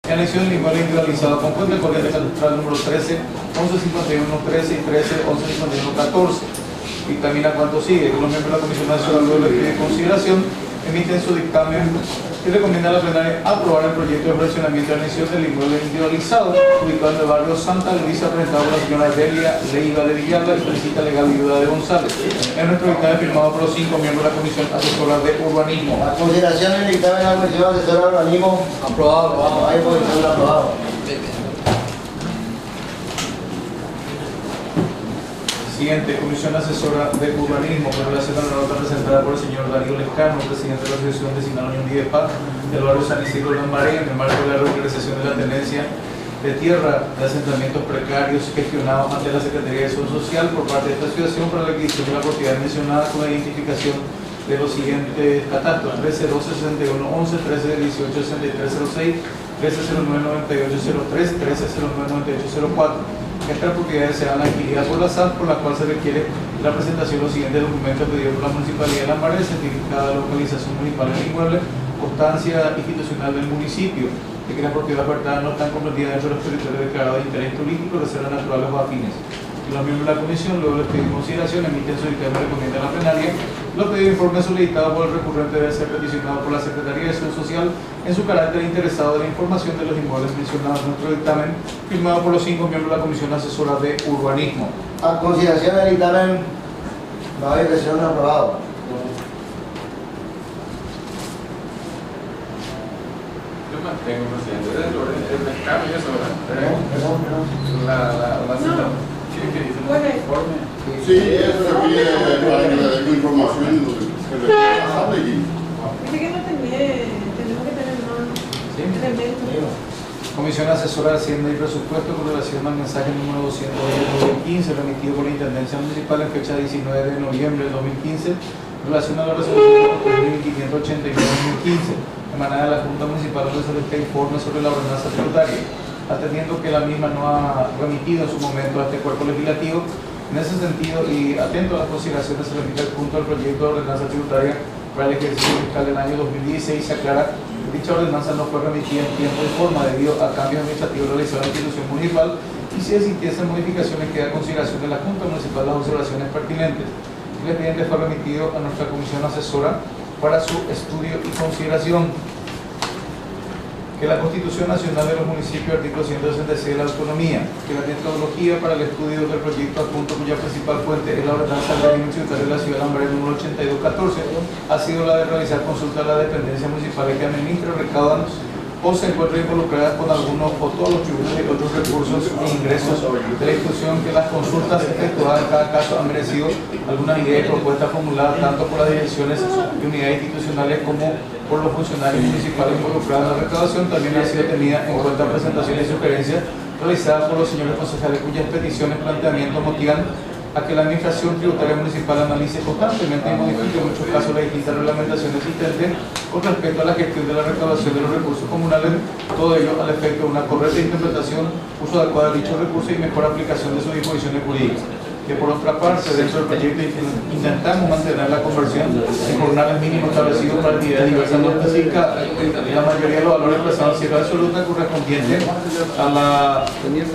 en anexión del inmueble individualizado con cuenta corriente catastral número 13, 1151, 13 y 13, 1151, 14. Dictamina cuanto sigue. Los miembros de la Comisión Nacional de Estudio y Consideración emiten su dictamen y recomienda a la plenaria aprobar el proyecto de fraccionamiento de anexión del inmueble individualizado ubicado en el barrio Santa Luisa, presentado por la señora Delia Leiva de Villalba y solicita legal viuda de González. En nuestro dictamen firmado por los 5 miembros de la Comisión Asesora de Urbanismo. A consideración del dictamen de la Comisión Asesora de Urbanismo. Aprobado. Vamos, ahí por el aprobado. Siguiente, Comisión Asesora de Urbanismo, con relación a la nota presentada por el señor Darío Lescano, presidente de la Asociación Vecinal Unión Diezpa del barrio San Isidro de Lambaré, en el marco de la regularización de la tenencia de tierra de asentamientos precarios gestionados ante la Secretaría de Desarrollo Social por parte de esta asociación para la adquisición de la propiedad mencionada con la identificación de los siguientes catastros: 13 12 61 11, 13 18 63 06, 13 09 98 03, 13 09 98 04. Estas propiedades serán adquiridas por la SAT, por la cual se requiere la presentación de los siguientes documentos pedidos por la Municipalidad de Lambaré: certificado de localización municipal del inmueble, constancia institucional del municipio de que las propiedades ofertadas no están comprendidas dentro de los territorios declarados de interés turístico, reservas naturales o afines. Los miembros de la Comisión, luego les pedimos consideración, emiten su dictamen y recomiendan a la plenaria. Los pedidos de informe solicitados por el recurrente debe ser peticionado por la Secretaría de Desarrollo Social en su carácter interesado de la información de los inmuebles mencionados en nuestro dictamen, firmado por los 5 miembros de la Comisión Asesora de Urbanismo. A consideración del dictamen, no hay decisión aprobado. Yo mantengo, presidente, el mercado y eso, ¿verdad? Perdón. La cita. ¿Qué dice el informe? Sí, eso se pide para que le den información que le pasable y... Dice que no tenemos que tener más elementos. Comisión Asesora de Hacienda y Presupuesto con relación al mensaje número 210-2015 remitido por la Intendencia Municipal en fecha 19 de noviembre del 2015 en relación a la resolución 3589-2015 emanada de la Junta Municipal donde se solicita informe sobre la ordenanza tributaria, atendiendo que la misma no ha remitido en su momento a este cuerpo legislativo. En ese sentido, y atento a las consideraciones, se remite al punto del proyecto de ordenanza tributaria para el ejercicio fiscal del año 2016. Se aclara que dicha ordenanza no fue remitida en tiempo y forma debido a cambios administrativos realizados en la institución municipal, y si existiesen modificaciones queda a consideración de la Junta Municipal las observaciones pertinentes. El expediente fue remitido a nuestra Comisión Asesora para su estudio y consideración. Que la Constitución Nacional de los Municipios, artículo 166 de la Autonomía, que la metodología para el estudio del proyecto adjunto cuya principal fuente es la ordenanza del régimen tributario de la Ciudad de Lambaré número 8214, ha sido la de realizar consulta a la dependencia municipal que administra, recaudan o se encuentran involucradas con algunos o todos los tributos y otros recursos e ingresos de la institución, que las consultas efectuadas en cada caso han merecido algunas ideas y propuestas formuladas tanto por las direcciones y unidades institucionales como por los funcionarios municipales involucrados en la recaudación. También ha sido tenida en cuenta presentaciones y sugerencias realizadas por los señores concejales cuyas peticiones y planteamientos motivan a que la Administración Tributaria Municipal analice constantemente y modifique en muchos casos las distintas reglamentaciones existentes con respecto a la gestión de la recaudación de los recursos comunales, todo ello al efecto de una correcta interpretación, uso adecuado de dichos recursos y mejor aplicación de sus disposiciones jurídicas. Que por otra parte, dentro del proyecto intentamos mantener la conversión en jornales mínimos establecidos para actividades diversas no especificadas. La mayoría de los valores expresados en cifra absoluta correspondientes a la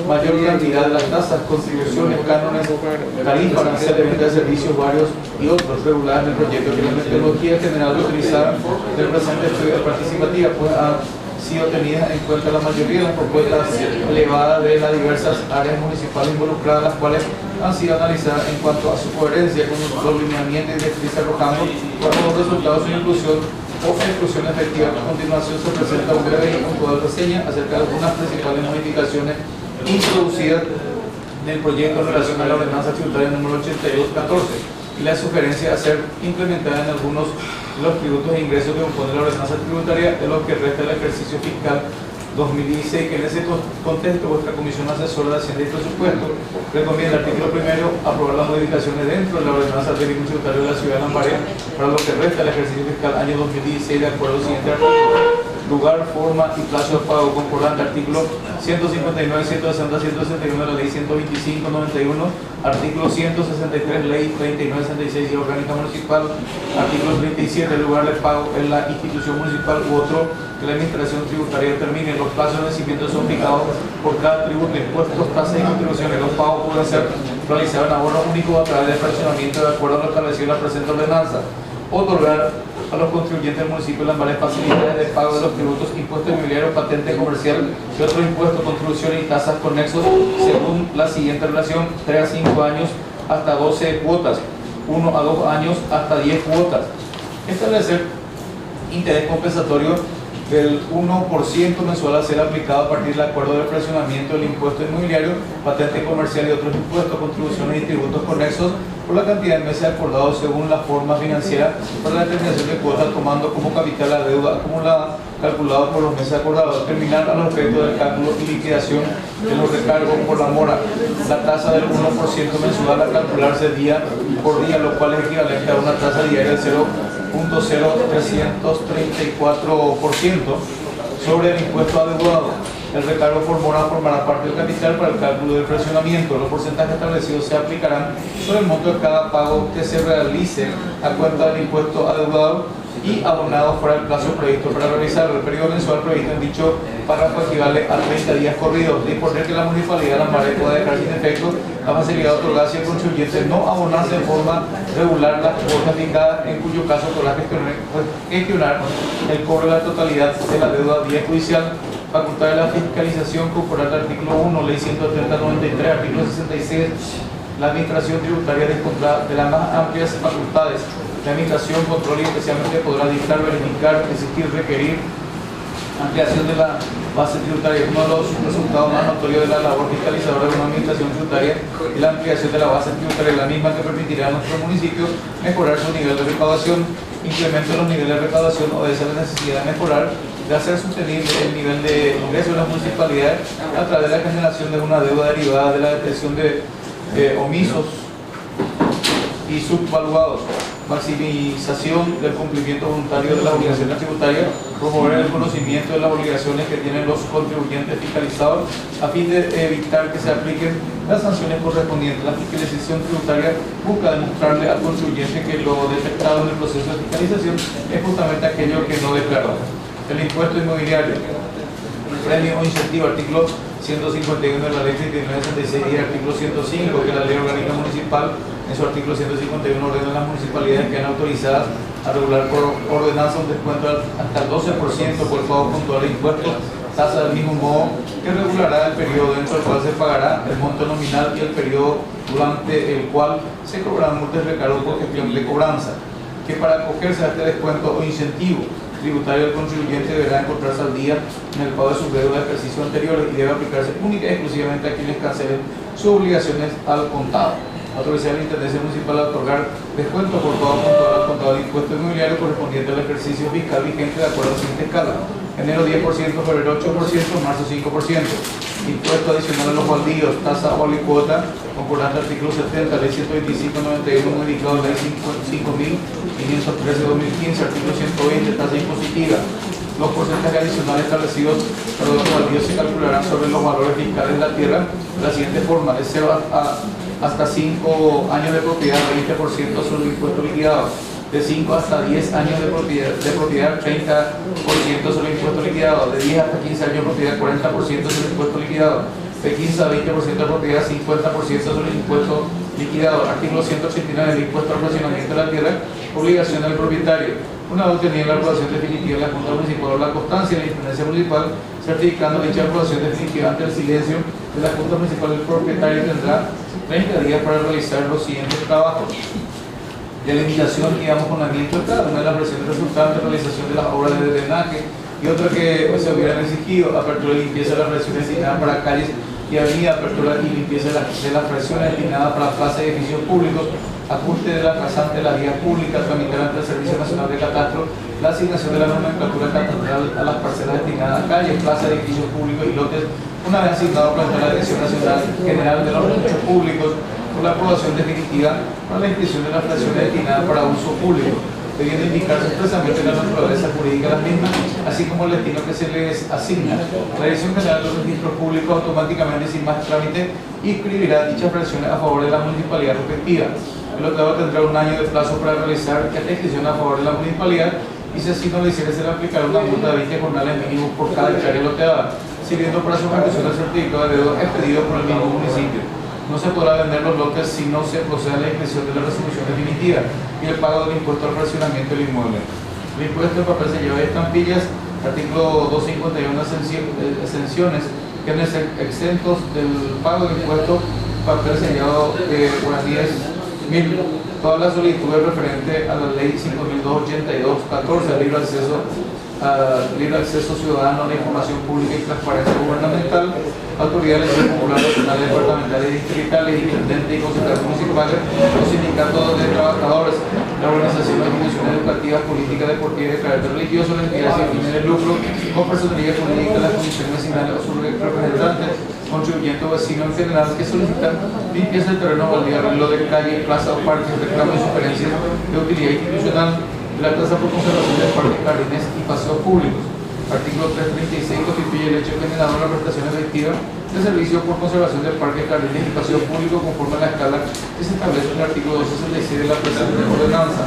mayor cantidad de las tasas, contribuciones, cánones, tarifas, aranceles de venta de servicios varios y otros regulados en el proyecto, que la metodología general utilizada del presente estudio participativa pues ha sido tenida en cuenta la mayoría de las propuestas elevadas de las diversas áreas municipales involucradas, las cuales han sido analizadas en cuanto a su coherencia con los lineamientos y directrices arrojando como resultados su inclusión o exclusión efectiva. A continuación se presenta un breve y puntual reseña acerca de algunas principales modificaciones introducidas en el proyecto en relación a la ordenanza tributaria número 8214 y la sugerencia a ser implementada en algunos de los tributos e ingresos que compone la ordenanza tributaria de lo que resta del ejercicio fiscal 2016, que en ese contexto vuestra Comisión Asesora de Hacienda y Presupuesto recomienda el artículo primero aprobar las modificaciones dentro de la ordenanza del régimen tributario de la Ciudad de Lambaré para lo que resta del ejercicio fiscal año 2016 de acuerdo al siguiente artículo: lugar, forma y plazo de pago concordante, artículo 159, 160, 161 de la ley 125/91, artículo 163, ley 3966 y orgánica municipal, artículo 37, lugar de pago en la institución municipal u otro que la administración tributaria determine. Los plazos de vencimiento son fijados por cada tributo, impuestos, tasas y contribuciones. Los pagos pueden ser realizados en abono único a través del fraccionamiento de acuerdo a lo establecido en la presente ordenanza. Otorgar a los contribuyentes del municipio las varias facilidades de pago de los tributos, impuesto inmobiliario, patente comercial y otros impuestos, contribuciones y tasas conexos según la siguiente relación: 3 a 5 años hasta 12 cuotas, 1 a 2 años hasta 10 cuotas. Establecer interés compensatorio del 1% mensual a ser aplicado a partir del acuerdo de fraccionamiento del impuesto inmobiliario, patente comercial y otros impuestos, contribuciones y tributos conexos por la cantidad de meses acordados según la forma financiera para la determinación de cuotas, tomando como capital la deuda acumulada calculado por los meses acordados. Terminar a los efectos del cálculo y liquidación de los recargos por la mora la tasa del 1% mensual a calcularse día por día, lo cual es equivalente a una tasa diaria del 0.0334% sobre el impuesto adeudado. El recargo por mora formará parte del capital para el cálculo del fraccionamiento. Los porcentajes establecidos se aplicarán sobre el monto de cada pago que se realice a cuenta del impuesto adeudado y abonado fuera del plazo previsto para realizar. El periodo mensual previsto en dicho párrafo equivale a 30 días corridos. Disponer que la municipalidad de Lambaré pueda dejar sin efecto la facilidad otorgada si el contribuyente no abonase de forma regular las cuotas fijadas, en cuyo caso podrá gestionar el cobro de la totalidad de la deuda vía judicial. Facultad de la fiscalización conforme al artículo 1, ley 130/93, artículo 66. La administración tributaria dispondrá de las más amplias facultades. La administración, control y especialmente podrá dictar, verificar, exigir, requerir ampliación de la base tributaria. Uno de los resultados más notorios de la labor fiscalizadora de una administración tributaria y la ampliación de la base tributaria, la misma que permitirá a nuestro municipio mejorar su nivel de recaudación. Incremento de los niveles de recaudación obedece a la necesidad de mejorar, de hacer sostenible el nivel de ingreso de las municipalidades a través de la generación de una deuda derivada de la detección de omisos y subvaluados, maximización del cumplimiento voluntario de las obligaciones tributarias, promover el conocimiento de las obligaciones que tienen los contribuyentes fiscalizados a fin de evitar que se apliquen las sanciones correspondientes. La fiscalización tributaria busca demostrarle al contribuyente que lo detectado en el proceso de fiscalización es justamente aquello que no declaró. El impuesto inmobiliario, premio o incentivo, artículo 151 de la ley 3966 y artículo 105 de la ley orgánica municipal. En su artículo 151 ordena a las municipalidades que han autorizadas a regular por ordenanza un descuento hasta el 12% por el pago puntual de impuestos, tasa del mismo modo que regulará el periodo dentro del cual se pagará el monto nominal y el periodo durante el cual se cobrarán multas de recargo por gestión de cobranza, que para acogerse a este descuento o incentivo tributario del contribuyente deberá encontrarse al día en el pago de sus deudas de ejercicios anteriores y debe aplicarse única y exclusivamente a quienes cancelen sus obligaciones al contado. Autorizar a la Intendencia Municipal a otorgar descuento por pago puntual al contado de impuesto inmobiliario correspondiente al ejercicio fiscal vigente de acuerdo a la siguiente escala: enero 10%, febrero 8%, marzo 5%. Impuesto adicional a los baldíos, tasa o alicuota, concordante artículo 70, ley 125/91, modificado ley 5.513/2015, artículo 120, tasa impositiva. Los porcentajes adicionales establecidos para los baldíos se calcularán sobre los valores fiscales de la tierra de la siguiente forma: de 0 hasta 5 años de propiedad, 20% sobre el impuesto liquidado; de 5 hasta 10 años de propiedad, 30% sobre el impuesto liquidado; de 10 hasta 15 años de propiedad, 40% sobre el impuesto liquidado; de 15 a 20% de propiedad, 50% sobre el impuesto liquidado. Artículo 189 del impuesto al fraccionamiento de la tierra, obligación del propietario. Una vez obtenida la aprobación definitiva de la Junta Municipal o la constancia de la Intendencia Municipal, certificando dicha aprobación definitiva ante el silencio de la Junta Municipal, el propietario tendrá 30 días para realizar los siguientes trabajos: delimitación y amojonamiento de cada una de las versiones resultantes, realización de las obras de drenaje y otra que se hubieran exigido, apertura y limpieza de las versiones destinadas para calles y avenidas, apertura y limpieza de las versiones destinadas para plazas y edificios públicos, ajuste de la pasante de las vías públicas, tramitar ante el Servicio Nacional de Catastro la asignación de la nomenclatura catastral a las parcelas destinadas a calles, plazas, edificios públicos y lotes, una vez asignado por la Dirección Nacional General de los Derechos Públicos, por la aprobación definitiva para la inscripción de las fracciones destinadas para uso público, debiendo indicarse expresamente la naturaleza jurídica de las mismas, así como el destino que se les asigna. La Dirección General de los Registros Públicos automáticamente, sin más trámite, inscribirá dichas fracciones a favor de la municipalidad respectiva. El otorgado tendrá un año de plazo para realizar esta inscripción a favor de la municipalidad y si así no lo hiciera, se le aplicará una multa de 20 jornales mínimos por cada hectárea loteada, sirviendo para su ejecución del certificado de deuda expedido por el mismo municipio. No se podrá vender los lotes si no se procede a la inscripción de la resolución definitiva y el pago del impuesto al fraccionamiento del inmueble. El impuesto de papel se lleva de estampillas, artículo 251, exenciones, quienes exentos del pago de impuesto papel sellado de guaraníes 1000. Todas las solicitudes referentes a la ley 5282-14, libre acceso ciudadano a la información pública y transparencia gubernamental, autoridades populares, nacionales, departamentales, distritales, intendentes y consejeros municipales, los sindicatos de trabajadores, las organizaciones y instituciones educativas, políticas, deportivas de carácter religioso, las entidades sin fines de lucro, con personalidad política, las comisiones vecinales o sus representantes, contribuyentes o vecinos en general que solicitan limpieza del terreno baldío, arreglo de calle, plaza o parque, reclamo y sugerencias de utilidad institucional, la tasa por conservación de parques, jardines y paseos públicos. Artículo 336 constituye el hecho generador de la prestación efectiva de servicio por conservación de parques, jardines y paseos públicos conforme a la escala que se establece en el artículo 266 de la presente ordenanza.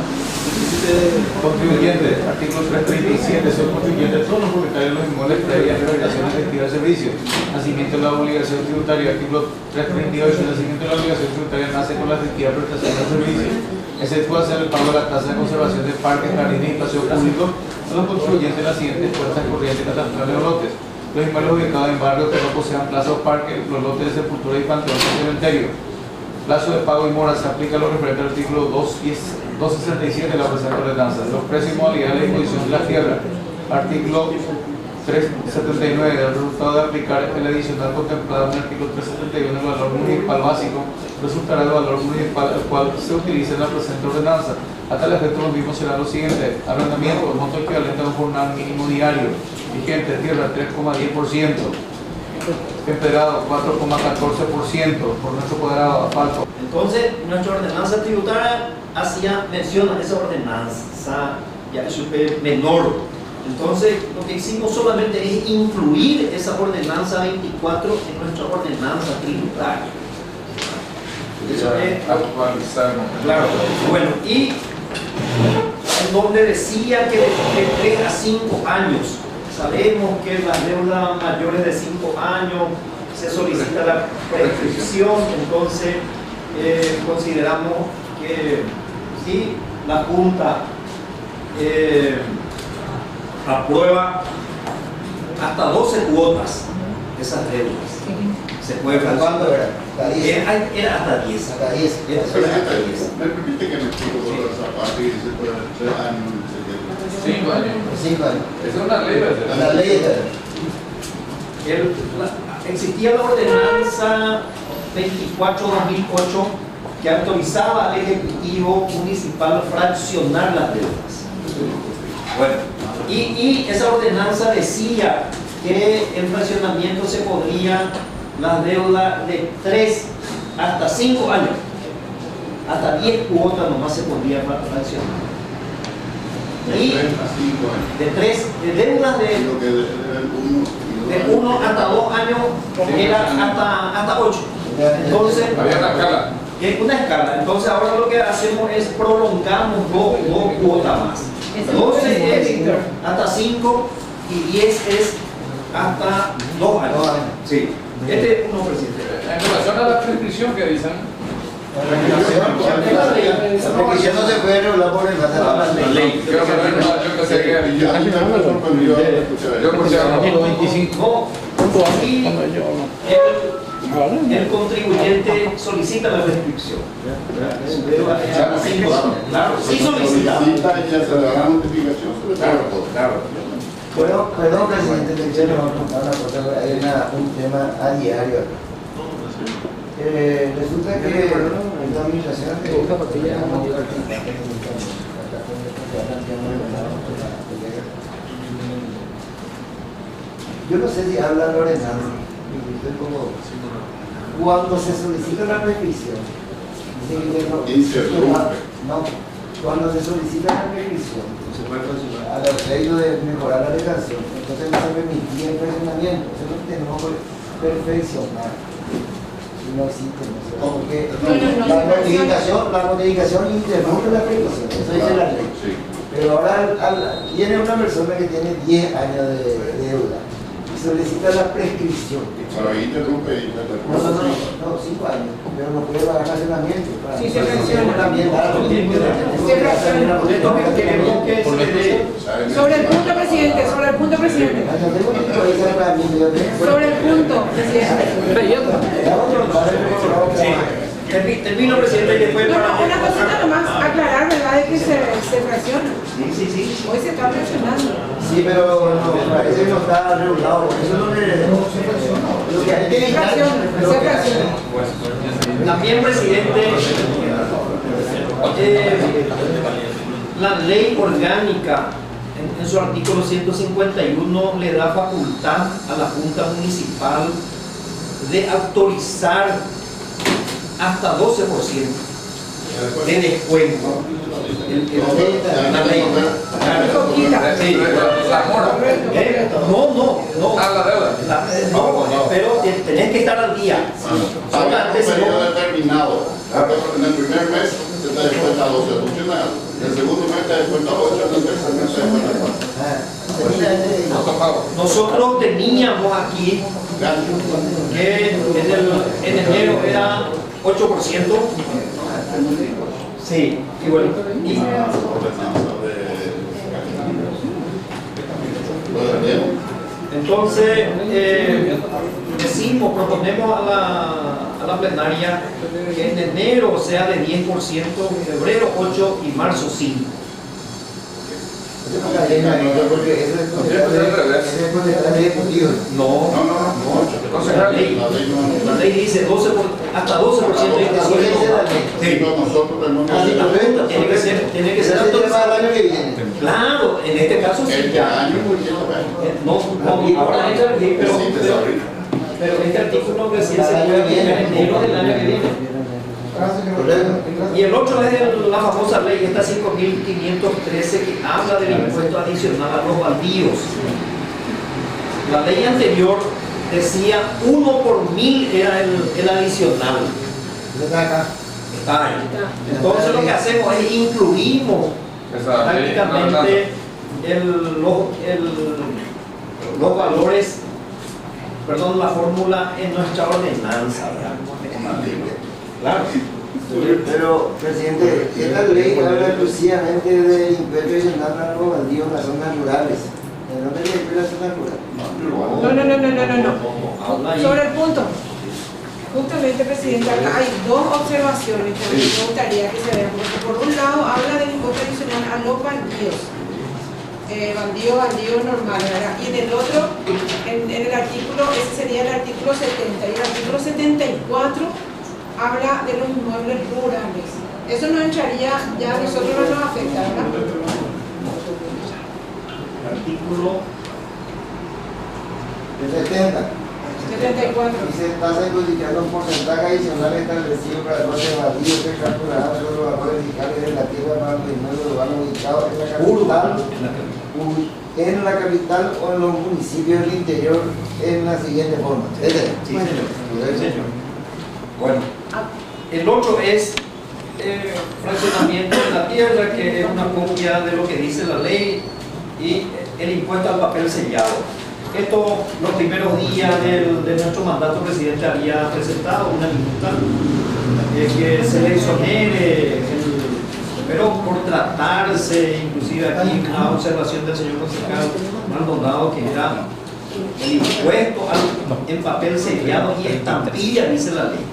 Contribuyente, artículo 337, son contribuyentes todos los propietarios de los inmuebles previas realización efectiva de servicio. Nacimiento de la obligación tributaria, artículo 338, el nacimiento de la obligación tributaria nace con la efectiva prestación de servicio. Excepto hacer el pago de la tasa de conservación de parques, jardines y paseos públicos a los contribuyentes de las siguientes cuentas corrientes catastrales o lotes. Los inmuebles ubicados en barrios que no posean plaza o parque, los lotes de sepultura y panteón o cementerio. Plazo de pago y mora se aplica a lo referente al artículo 267 de la presente ordenanza. Los precios y modalidades de disposición de la tierra. Artículo 379 del resultado de aplicar el adicional contemplado en el artículo 371 del valor municipal básico resultará el valor municipal al cual se utiliza en la presente ordenanza. A tal efecto los mismos serán los siguientes: arrendamiento, monto equivalente a un jornal mínimo diario, vigente, tierra 3,10%, empedrado 4,14% por metro cuadrado, asfalto. Entonces, nuestra ordenanza tributaria hacía mención a esa ordenanza ya SUP menor. Entonces, lo que hicimos solamente es incluir esa ordenanza 24 en nuestra ordenanza tributaria. Eso es actualizar. claro. Bueno, y en donde decía que de 3 a 5 años, sabemos que las deudas mayores de 5 años se solicita la prescripción, entonces consideramos que si la Junta aprueba hasta 12 cuotas esas deudas. Se puede ¿Hasta cuándo era? ¿Hasta 10? Era hasta 10. Hasta 10. Era hasta 10. ¿Me permite que me explique por esa parte y se puede hacer años? 5 años. 5 años. Es una ley, ¿verdad? La ley es Existía la ordenanza 24/2008 que autorizaba al Ejecutivo Municipal fraccionar las deudas. Bueno, y esa ordenanza decía que el fraccionamiento se podría, las deudas de 3 hasta 5 años, hasta 10 cuotas nomás se podría fraccionar. Y de deudas de 1 hasta 2 años era hasta 8. Entonces, Había una escala. es una escala. Entonces ahora lo que hacemos es prolongamos dos cuotas más. 12 es hasta 5 y 10 es hasta 2 años. Sí. Este es uno, presidente. En relación a la prescripción que dicen, la prescripción no se puede regular por el La ley. yo pensé que Y ya me sorprendió escuchar yo eso. escuché a Artículo 25. Y el contribuyente solicita la prescripción. Su deuda es hasta 5 años. Claro, sí solicita. Solicita y ya se le da la notificación. claro. Bueno, perdón, presidente, le quiero contar una cosa, hay un tema a diario. Resulta que la administración yo no sé si habla Lorena, cuando se solicita la prescripción, no, cuando se solicita la prescripción, a los efectos de mejorar la legislación, entonces no se permitía el fraccionamiento, eso lo tenemos que perfeccionar. Y no existe, porque la notificación interrumpe la prescripción, eso dice la ley. Pero ahora viene una persona que tiene 10 años de deuda y solicita la prescripción. Ahí interrumpe y te No, 5 años, pero no puede pagar racionamiento. Sí, se menciona. También, claro, tiene que Sobre el punto, presidente, sobre el punto, presidente. Sobre el punto, presidente. Termino, presidente, y después No, una cosita nomás, aclarar, ¿verdad? De que se fracciona. Sí. Hoy se está fraccionando. Sí, pero no, parece que no está regulado. Eso es lo que hay que Se evitar. fracciona. También, presidente, la ley orgánica en su artículo 151 le da facultad a la Junta Municipal de autorizar hasta 12% de descuento. La ley. Sí. No. Ah, la deuda. No, pero tenés que estar al día. Hay un periodo determinado. En el primer mes se te descuenta 12 adicional. En el segundo mes te descuenta 8, en el tercer mes te descuenta 4. Nosotros teníamos aquí que en enero era 8%. Sí, y bueno. Entonces, proponemos a la plenaria que en enero sea de 10%, febrero 8% y marzo 5%. No. La ley dice 12%, hasta 12% de descuento. Nosotros tenemos Tiene que ser claro, en este caso sí. este año, No, ahora pero este artículo recién se puede aplicar en enero del año que viene. Y el otro es la famosa ley, esta 5.513, que habla del impuesto adicional a los baldíos. La ley anterior decía 1 por 1000 era el adicional. Está ahí. Entonces lo que hacemos es incluimos prácticamente los valores, la fórmula en nuestra ordenanza. Claro. Pero, presidente, esta ley habla exclusivamente del impuesto adicional a los baldíos en las zonas rurales. ¿De dónde le incluye las zonas rurales? No. Sobre el punto. Justamente, presidente, acá hay dos observaciones que me gustaría que se vean. Porque por un lado habla del impuesto adicional a los baldíos. Baldío normal, ¿verdad? Y en el otro, en el artículo, ese sería el artículo 70. Y el artículo 74 habla de los inmuebles rurales. Eso no entraría, ya a nosotros no nos afecta, ¿verdad? Artículo 70. 74. Dice, tasa de codificando un porcentaje adicional establecido para los baldíos que calcularán sobre los valores fiscales de la tierra para los inmuebles urbanos ubicados en la capital o en los municipios del interior en la siguiente forma. Sí, señor. Bueno, el otro es fraccionamiento de la tierra, que es una copia de lo que dice la ley, y el impuesto al papel sellado. Esto, los primeros días de nuestro mandato, presidente había presentado una minuta que se le exonere, pero por tratarse, inclusive aquí una observación del señor concejal Maldonado, que era el impuesto en papel sellado y estampilla, dice la ley.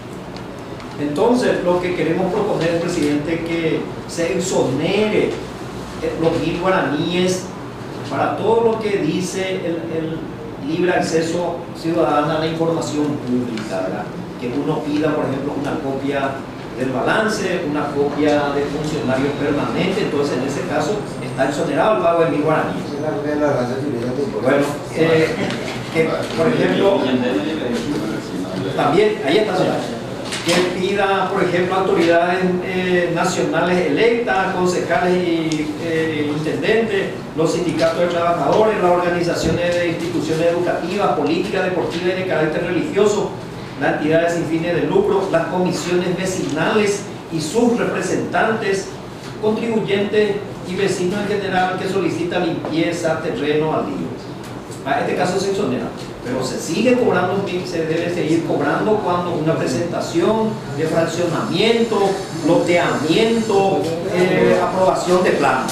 Entonces, lo que queremos proponer, presidente, que se exonere los 1000 guaraníes para todo lo que dice el libre acceso ciudadano a la información pública, ¿verdad? Que uno pida, por ejemplo, una copia del balance, una copia de funcionarios permanentes. Entonces, en ese caso, está exonerado el pago de 1000 guaraníes. Bueno, que, por ejemplo, también, ahí está, señor, que pida, por ejemplo, autoridades nacionales electas, concejales y intendentes, los sindicatos de trabajadores, las organizaciones de instituciones educativas, políticas, deportivas y de carácter religioso, las entidades sin fines de lucro, las comisiones vecinales y sus representantes, contribuyentes y vecinos en general que solicita limpieza, terreno, baldío. En este caso se exonera, pero se sigue cobrando, se debe seguir cobrando cuando una presentación de fraccionamiento, loteamiento, aprobación de plano.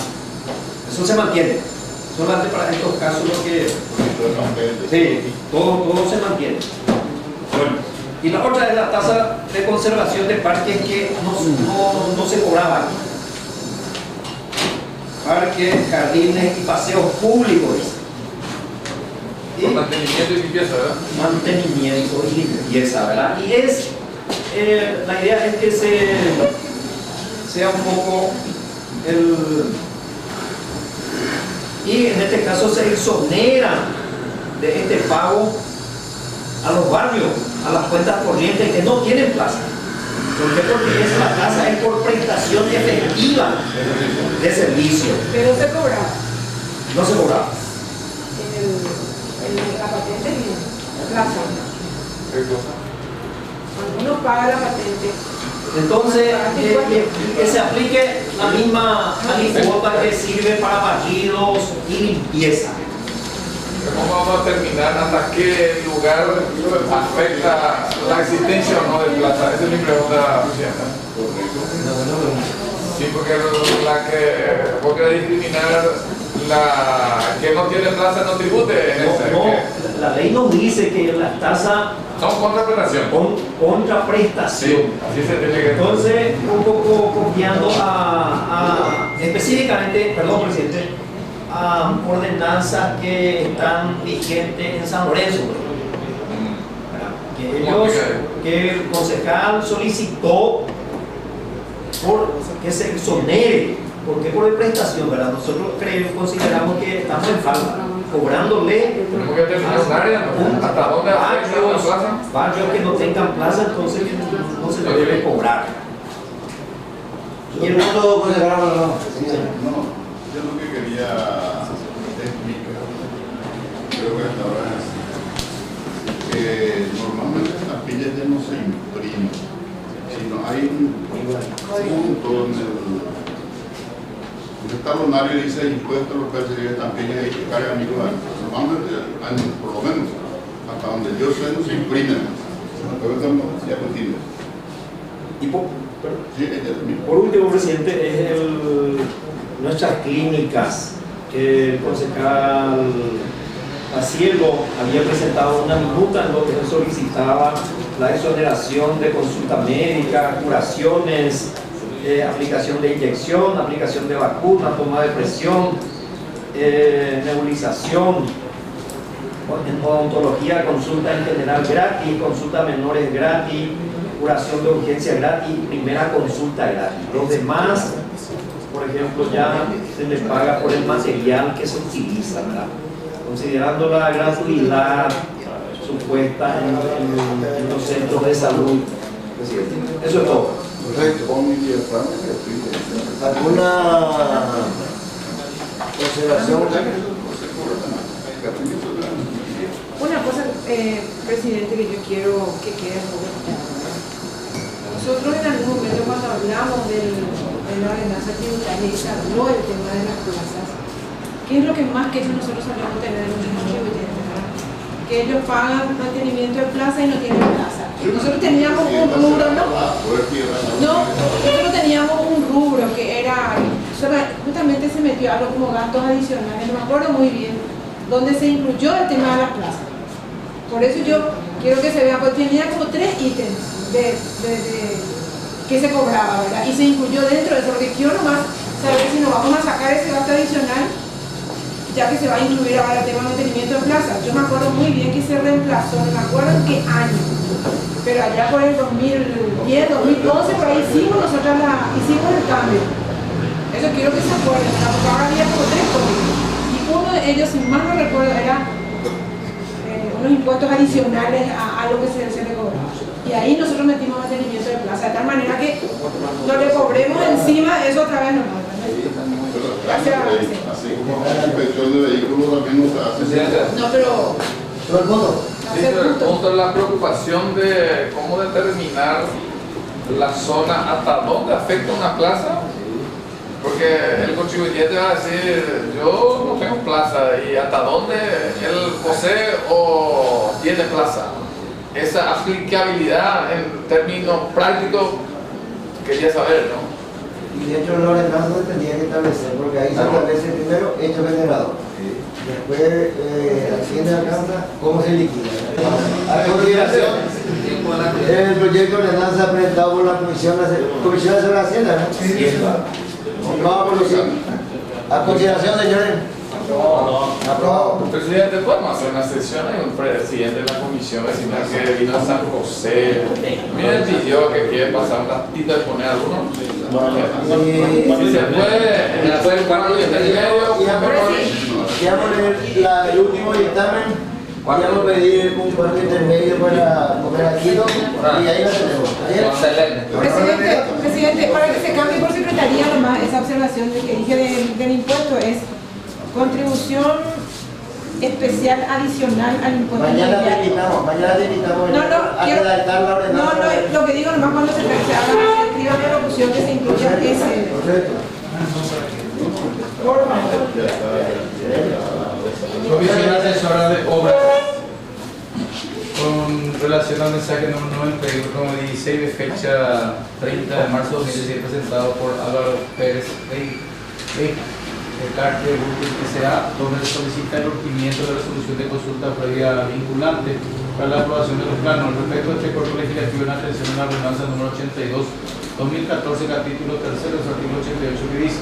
Eso se mantiene. Solamente para estos casos lo que... Sí, todo se mantiene. Bueno, y la otra es la tasa de conservación de parques que no se cobraba aquí. Parques, jardines y paseos públicos. Por mantenimiento y limpieza, ¿verdad? Mantenimiento y limpieza, ¿verdad? Y es, la idea es que sea un poco y en este caso se exonera de este pago a los barrios, a las cuentas corrientes que no tienen plaza. ¿Por qué? Porque esa tasa es por prestación efectiva de servicio. Pero se cobraba. No se cobraba. En la patente bien, la plaza. ¿Qué cosa? Cuando uno paga la patente. Entonces, que se aplique la misma alícuota que sirve para barridos y limpieza. ¿Cómo vamos a terminar? ¿Hasta qué lugar afecta la existencia o no de plaza? Esa es mi pregunta, Presidenta. Sí, porque vos querés discriminar la que no tiene plaza no tribute en ese. No, la ley nos dice que las tasas son contraprestación. Contraprestación. Sí, así se tiene que. Entonces, un poco copiando específicamente, perdón, presidente, a ordenanzas que están vigentes en San Lorenzo. Que el concejal solicitó que se exonere. ¿Por qué? Por prestación, ¿verdad? Nosotros consideramos que estamos en falta, cobrándole tenemos que terminar un área, ¿no? ¿Hasta dónde afecta la plaza? Barrios que no tengan plaza, entonces no se le debe cobrar. Y el mundo puede ganar o no. No, yo lo que quería explicar, creo que hasta ahora es así, que normalmente las pillas ya no se imprimen, sino hay un punto en el talonario dice impuestos los percibidos estampillas y que cargan igual. Normalmente, por lo menos, hasta donde yo sé, no se imprimen. Ya continúa. Y Sí, por último, presidente, es nuestras clínicas que el concejal Pacielo había presentado una minuta en donde él solicitaba la exoneración de consulta médica, curaciones, aplicación de inyección, aplicación de vacuna, toma de presión, nebulización, en odontología, consulta en general gratis, consulta menores gratis, curación de urgencia gratis, primera consulta gratis. Los demás, por ejemplo, ya se les paga por el material que se utiliza, ¿verdad? Considerando la gratuidad supuesta en los centros de salud. Eso es todo. Correcto. ¿Alguna consideración? Una cosa, presidente, que yo quiero que quede muy claro. Nosotros en algún momento cuando hablamos de la ordenanza tributaria y se habló del tema de las plazas, ¿qué es lo que más que eso nosotros solemos tener en los tributarios? Que ellos pagan mantenimiento de plaza y no tienen plaza. Nosotros teníamos un rubro, ¿no? No, nosotros teníamos un rubro que era, justamente se metió algo como gastos adicionales, no me acuerdo muy bien, donde se incluyó el tema de las plazas. Por eso yo quiero que se vea, porque tenía como 3 ítems que se cobraba, ¿verdad? Y se incluyó dentro de eso, porque quiero nomás saber si nos vamos a sacar ese gasto adicional, ya que se va a incluir ahora el tema de mantenimiento de plaza. Yo me acuerdo muy bien que se reemplazó, no me acuerdo en qué año, pero allá por el 2010, 2011, por ahí hicimos el cambio. Eso quiero que se acuerden, porque ahora había como 3 códigos. Y uno de ellos, si mal no recuerdo, era unos impuestos adicionales a lo que se le cobraba. Y ahí nosotros metimos mantenimiento de plaza, de tal manera que no le cobremos encima eso otra vez nomás. Así como la inspección de vehículos también no se hace. No, pero Todo el mundo. Sí, pero el punto es la preocupación de cómo determinar la zona hasta dónde afecta una plaza Porque el contribuyente va a decir, yo no tengo plaza, y hasta dónde él posee o tiene plaza. Esa aplicabilidad en términos prácticos quería saber, ¿no? Y de hecho la ordenanza se tendría que establecer, porque ahí se establece primero hecho generador. Después, Hacienda de Alcántara, cómo se liquida. A continuación, el proyecto de ordenanza presentado por la Comisión de Hacienda, ¿no? Sí. Vamos por los a consideración, señores. Aprobado. Presidente, podemos hacer una sesión. Hay un presidente de la comisión vecinal que vino a San José. Miren, pidió que quiere pasar un ratito de poner alguno. Si se puede, hacer un cuarto de medio. Y vamos a leer el último dictamen. Vamos a pedir un cuarto intermedio para comer aquí, y ahí la tenemos. Presidente, para que se cambie por secretaría nomás, esa observación que dije del impuesto es contribución especial adicional al impuesto. Mañana te invitamos a redactar la ordenanza. No, lo que digo nomás cuando se escriba la locución que se incluya ese. Comisión Asesora de Obras, con relación al mensaje número 9 del pedido número 16 de fecha 30 de marzo de 2017 presentado por Álvaro Pérez de Carter S.A., donde se solicita el urgimiento de resolución de consulta previa vinculante para la aprobación de los planos. Respecto a este cuerpo legislativo, en atención a la ordenanza número 82/2014, capítulo 3, artículo 88, que dice: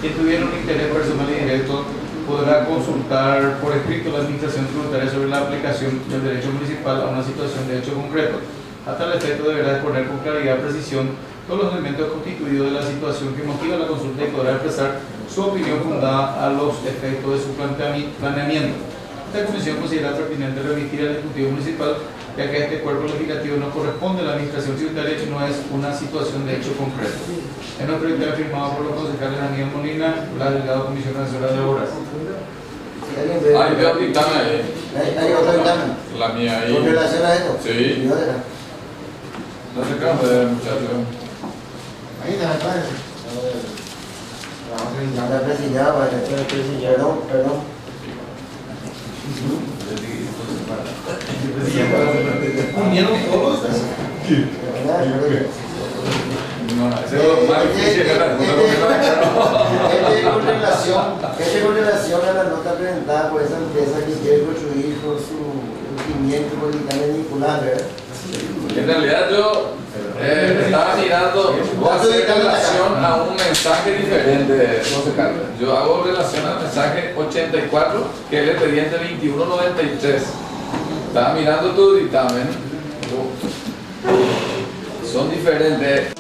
quien tuviera un interés personal y directo podrá consultar por escrito la administración tributaria sobre la aplicación del derecho municipal a una situación de hecho concreto. A tal efecto deberá exponer con claridad y precisión todos los elementos constituidos de la situación que motiva la consulta y podrá expresar su opinión fundada a los efectos de su planeamiento. Esta comisión considera pertinente remitir al Ejecutivo Municipal, ya que este cuerpo legislativo no corresponde a la administración tributaria y no es una situación de hecho concreto. En nuestro dictamen firmado por los concejales Daniel Molina, la delegada Comisión Asesora de Obras. Ahí veo el dictamen ahí. Hay otro dictamen. La mía ahí. ¿Con relación a esto? Sí. No sé qué vamos a ver, muchachos. Ahí está, padre. Vamos a presillar, perdón. ¿Unieron todos? No, ese es lo más difícil que era. Con relación a la nota presentada por esa empresa que quiere construir por su cimiento por dictamen vinculante. En realidad yo estaba mirando, voy a hacer relación a un mensaje diferente, José Carlos. Yo hago relación al mensaje 84, que es el expediente 2193. Estaba mirando tu dictamen. Son diferentes.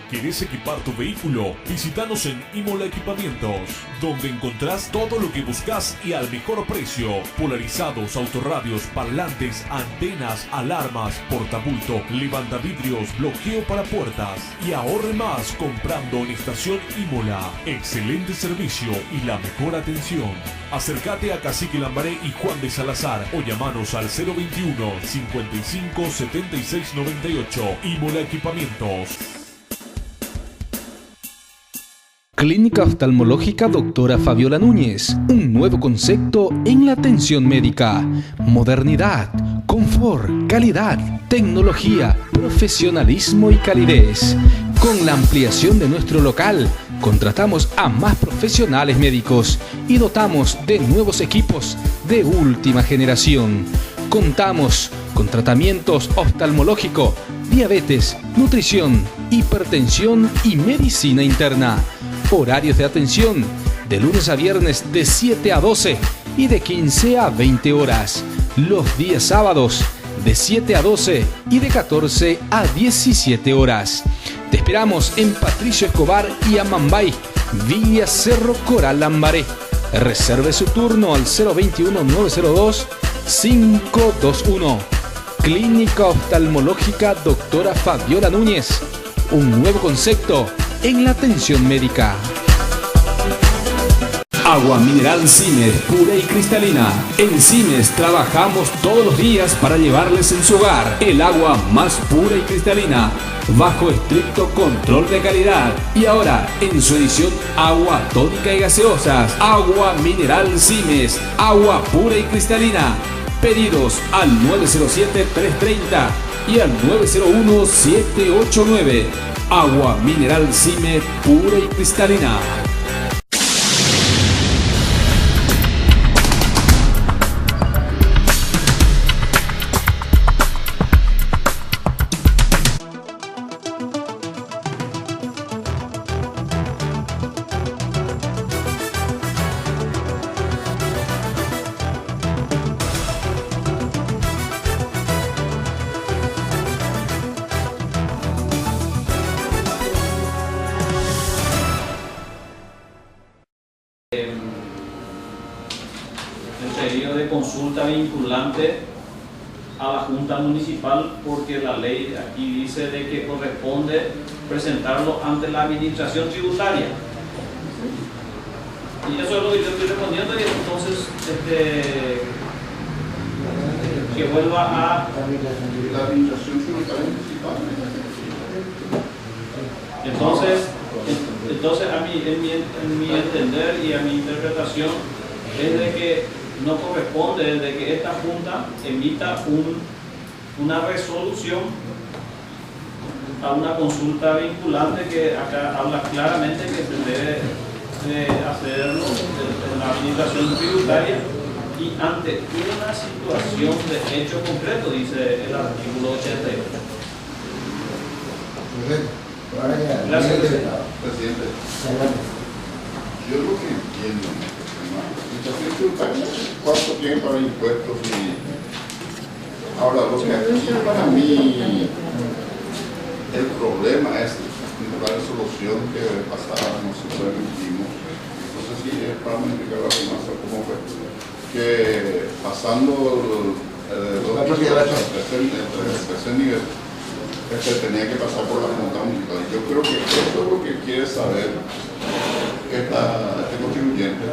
¿Querés equipar tu vehículo? Visítanos en Imola Equipamientos, donde encontrás todo lo que buscas y al mejor precio. Polarizados, autorradios, parlantes, antenas, alarmas, portabulto, levantavidrios, bloqueo para puertas. Y ahorre más comprando en Estación Imola. Excelente servicio y la mejor atención. Acércate a Cacique Lambaré y Juan de Salazar o llamanos al 021 55 76 98. Imola Equipamientos. Clínica Oftalmológica Doctora Fabiola Núñez. Un nuevo concepto en la atención médica. Modernidad, confort, calidad, tecnología, profesionalismo y calidez. Con la ampliación de nuestro local, contratamos a más profesionales médicos y dotamos de nuevos equipos de última generación. Contamos con tratamientos oftalmológico, diabetes, nutrición, hipertensión y medicina interna. Horarios de atención de lunes a viernes de 7 a 12 y de 15 a 20 horas. Los días sábados de 7 a 12 y de 14 a 17 horas. Te esperamos en Patricio Escobar y Amambay, Villa Cerro Coral Lambaré. Reserve su turno al 021-902-521. Clínica Oftalmológica Doctora Fabiola Núñez. Un nuevo concepto en la atención médica. Agua mineral Simes, pura y cristalina. En Simes trabajamos todos los días para llevarles en su hogar el agua más pura y cristalina, bajo estricto control de calidad. Y ahora, en su edición agua tónica y gaseosas, agua mineral Simes, agua pura y cristalina. Pedidos al 907-330 y al 901-789. Agua mineral Simes, pura y cristalina. El pedido de consulta vinculante a la Junta Municipal, porque la ley aquí dice de que corresponde presentarlo ante la Administración Tributaria. Y eso es lo que yo estoy respondiendo, y entonces que vuelva a La administración tributaria municipal. entonces en mi entender y a mi interpretación es de que no corresponde de que esta Junta emita una resolución a una consulta vinculante, que acá habla claramente que se debe hacerlo en la administración tributaria y ante una situación de hecho concreto, dice el artículo 88. Ahora ya, Gracias, Presidente, yo lo que entiendo, la administración tributaria, ¿cuánto tiene para impuestos? Ahora, lo que aquí para mí el problema es la resolución que pasada no se permitimos. No sé si es para modificar la ordenanza como fue, que pasando el tercer nivel, tenía que pasar por la Junta Municipal. Yo creo que esto es lo que quiere saber este contribuyente,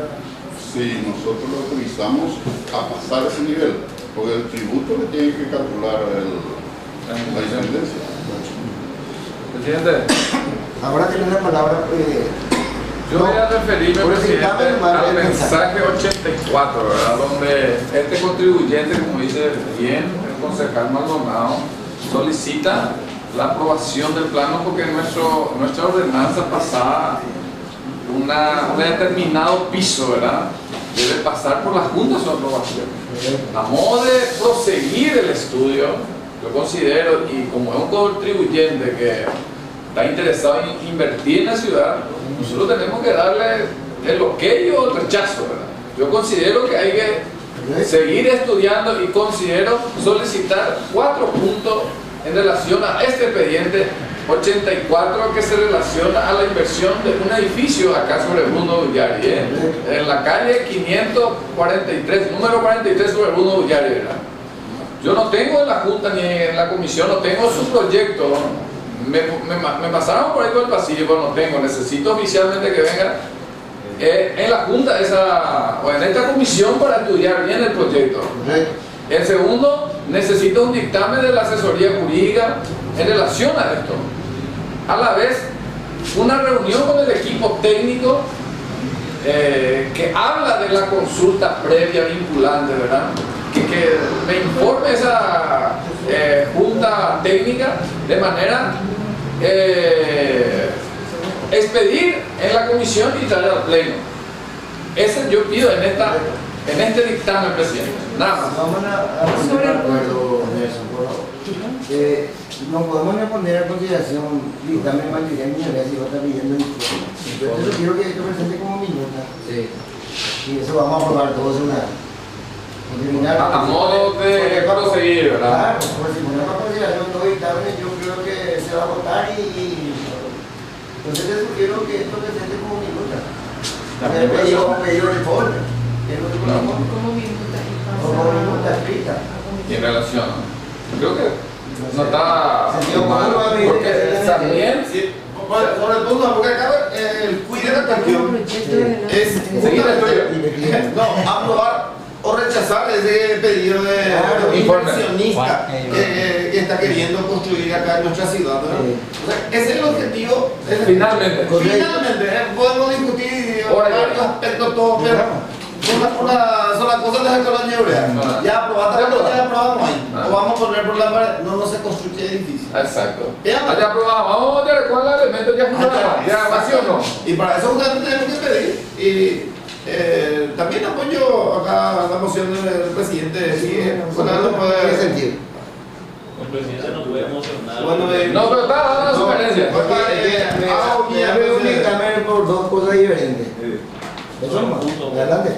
si nosotros lo autorizamos a pasar ese nivel, porque el tributo le tiene que calcular la incidencia. Presidente, ahora tiene la palabra. yo voy a referirme, presidente, al mensaje 84, ¿verdad? Donde este contribuyente, como dice bien el concejal Maldonado, solicita la aprobación del plano, porque nuestra ordenanza pasada, un determinado piso, ¿verdad?, debe pasar por la Junta su aprobación. A modo de proseguir el estudio, yo considero, y como es un contribuyente que está interesado en invertir en la ciudad, nosotros tenemos que darle el ok o el rechazo, ¿verdad? Yo considero que hay que seguir estudiando y considero solicitar 4 puntos en relación a este expediente 84, que se relaciona a la inversión de un edificio acá sobre Bruno Ullari, en la calle 543, número 43 sobre Bruno Ullari, ¿verdad? Yo no tengo en la Junta ni en la Comisión, no tengo su proyecto, me pasaron por ahí por el pasillo, pero no tengo, necesito oficialmente que venga en la Junta o en esta comisión para estudiar bien el proyecto. El segundo, necesito un dictamen de la asesoría jurídica en relación a esto. A la vez, una reunión con el equipo técnico que habla de la consulta previa vinculante, ¿verdad? Que me informe esa junta técnica de manera expedir en la comisión y traer al pleno. Ese yo pido en este dictamen, presidente. Nada más. Vamos a poner de acuerdo en eso, por favor. No podemos poner a consideración dictamen mayoría en nivel si va a estar pidiendo informe. Entonces quiero que esto presente como minuta. Sí. Y eso vamos a aprobar todos en una. A modo de proseguir, ¿verdad? Claro, pues si ponemos a consideración todo dictamen, yo creo que se va a votar y Entonces les sugiero que esto presente como minuta. También pedido informe. Como minuta y pasa. Como minuta escrita. Y en relación, creo que no está Sentido mal, común, porque también Sí, sobre el punto, porque acá el cuide de la cuestión es seguir el tuyo. no, aprobar o rechazar ese pedido de Informe. inversionista que está queriendo construir acá en nuestra ciudad, ¿no? O sea, ese es el objetivo. Finalmente. Finalmente, podemos discutir varios aspectos, todo, pero una sola cosa de la colonia ya aprobamos ahí. O vamos a poner por la pared, no se construye edificio. Exacto. Ya. Allá aprobamos, vamos a ver cuál es el elemento ya fundamental. Ya, ¿sí o no? Y para eso ustedes tenemos que pedir. Y también apoyo acá la moción del presidente. ¿Qué sentido? El presidente no puede emocionar. No, pero está dando una sugerencia. Me veo únicamente por dos cosas diferentes. Eso no. Adelante.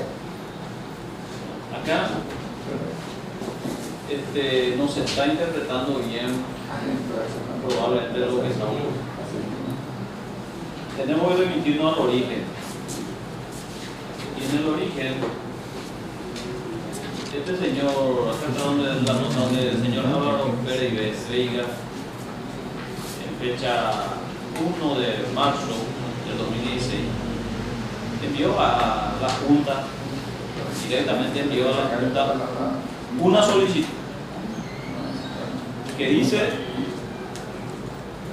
Acá no se está interpretando bien probablemente lo que estamos. Tenemos que remitirnos al origen. Y en el origen, este señor, acá está donde la nota donde el señor Álvaro Pérez Veiga, en fecha 1 de marzo del 2016, envió a la Junta, directamente envió a la Junta una solicitud que dice: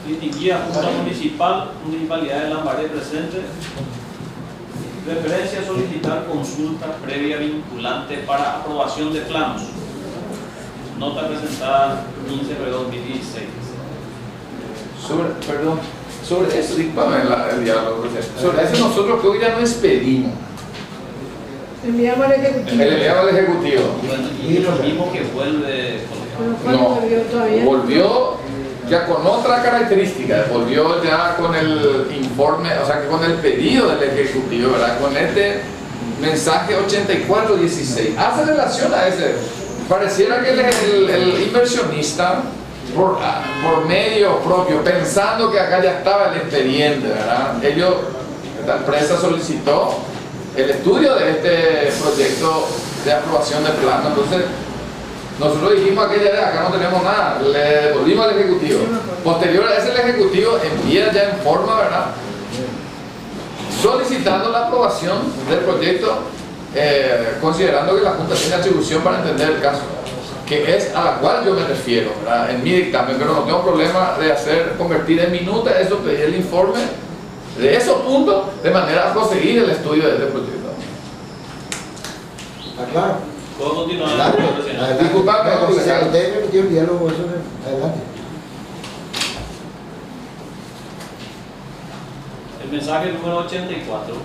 distinguía Junta Municipalidad de Lambaré presente, referencia a solicitar consulta previa vinculante para aprobación de planos. Nota presentada 15 de febrero de 2016. Sobre eso, disculpame el diálogo. Sobre eso nosotros creo que ya no expedimos. Enviamos al Ejecutivo. El enviado al Ejecutivo. Bueno, y lo mismo que vuelve. Pero ¿cuándo volvió todavía? Volvió ya con otra característica, volvió ya con el informe, o sea, con el pedido del Ejecutivo, ¿verdad? Con este mensaje 8416. Hace relación a ese. Pareciera que el inversionista, por medio propio, pensando que acá ya estaba el expediente, ¿verdad? Esta empresa solicitó el estudio de este proyecto de aprobación de plano. Entonces, nosotros dijimos aquella vez, acá no tenemos nada, le devolvimos al Ejecutivo. Posterior a ese, el Ejecutivo envía ya en forma, ¿verdad?, solicitando la aprobación del proyecto, considerando que la Junta tiene atribución para entender el caso, que es a la cual yo me refiero, ¿verdad?, en mi dictamen, pero no tengo problema de convertir en minuta eso, pedir el informe de esos puntos, de manera a conseguir el estudio de este proyecto. ¿Está claro? ¿Puedo continuar? Adelante. Disculpame, No, José Carlos. usted me metió el diálogo, eso adelante. El mensaje número 84